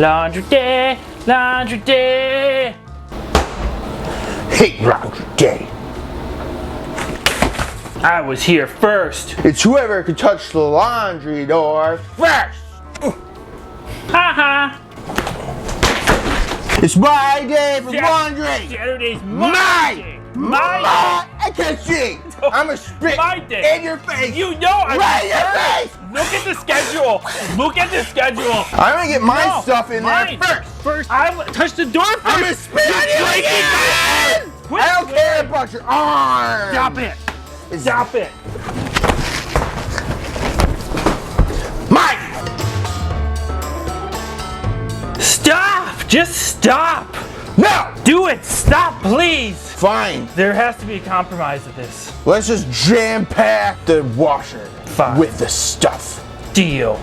Laundry day, laundry day. Hate laundry day. I was here first. It's whoever can touch the laundry door first. Haha. It's my day for laundry. Saturday's my day. I can't see. I'm gonna spit in your face. You know I'm right in your face. Look at the schedule. Look at the schedule. I'm gonna get my stuff in there first. First, I touch the door first. I'm gonna spit on you again. I don't care about your arm. Stop it. Stop it. Mike. Stop. Just stop. No. Do it. Stop, please. Fine. There has to be a compromise with this. Let's just jam pack the washer with the stuff. Deal.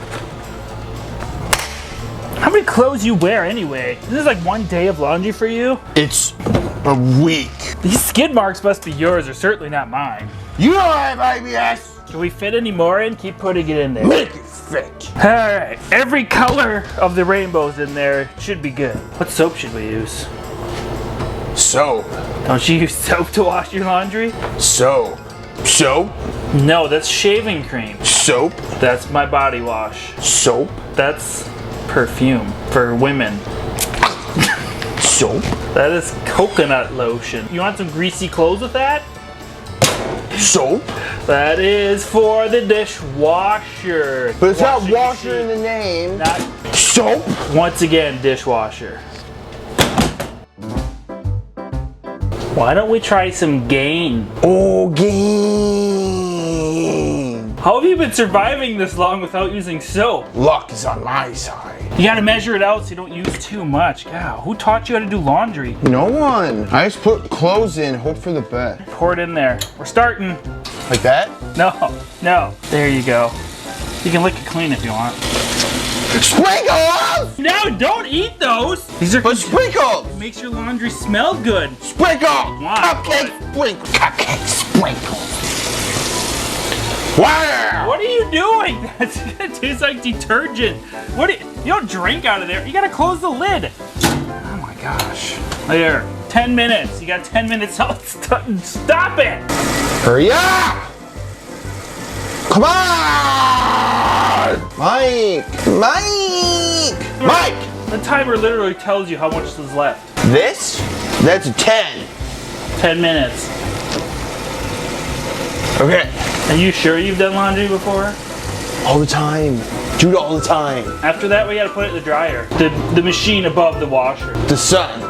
How many clothes you wear anyway? This is like one day of laundry for you? It's a week. These skid marks must be yours. They're certainly not mine. You don't have IBS. Can we fit any more in? Keep putting it in there. Make it fit. Alright. Every color of the rainbow's in there. Should be good. What soap should we use? Soap. Don't you use soap to wash your laundry? Soap. Soap? No, that's shaving cream. Soap? That's my body wash. Soap? That's perfume for women. Soap? That is coconut lotion. You want some greasy clothes with that? Soap? That is for the dishwasher. But it's not washer in the name. Not soap? Once again, dishwasher. Why don't we try some Gain? Oh, Gain. How have you been surviving this long without using soap? Luck is on my side. You gotta measure it out so you don't use too much. God, who taught you how to do laundry? No one. I just put clothes in, hope for the best. Pour it in there. We're starting. Like that? No. There you go. You can lick it clean if you want. Sprinkles! No, don't eat those! These are sprinkles! It makes your laundry smell good. Sprinkles! Cupcake sprinkles! Cupcake sprinkles! Wow! What are you doing? That tastes like detergent. You don't drink out of there. You gotta close the lid. Oh my gosh. There, 10 minutes. You got 10 minutes out. Stop it! Hurry up! Come on! Mike! The timer literally tells you how much is left. This? That's a 10. 10 minutes. Okay. Are you sure you've done laundry before? All the time. Do it all the time. After that, we gotta put it in the dryer. The machine above the washer. The sun.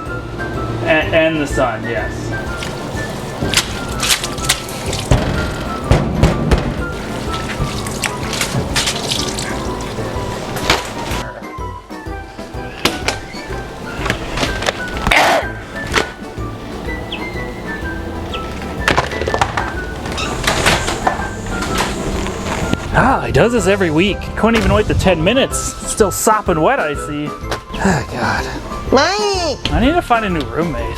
And the sun, yes. Ah, he does this every week. Couldn't even wait the 10 minutes. Still sopping wet, I see. Oh, God. Mike! I need to find a new roommate.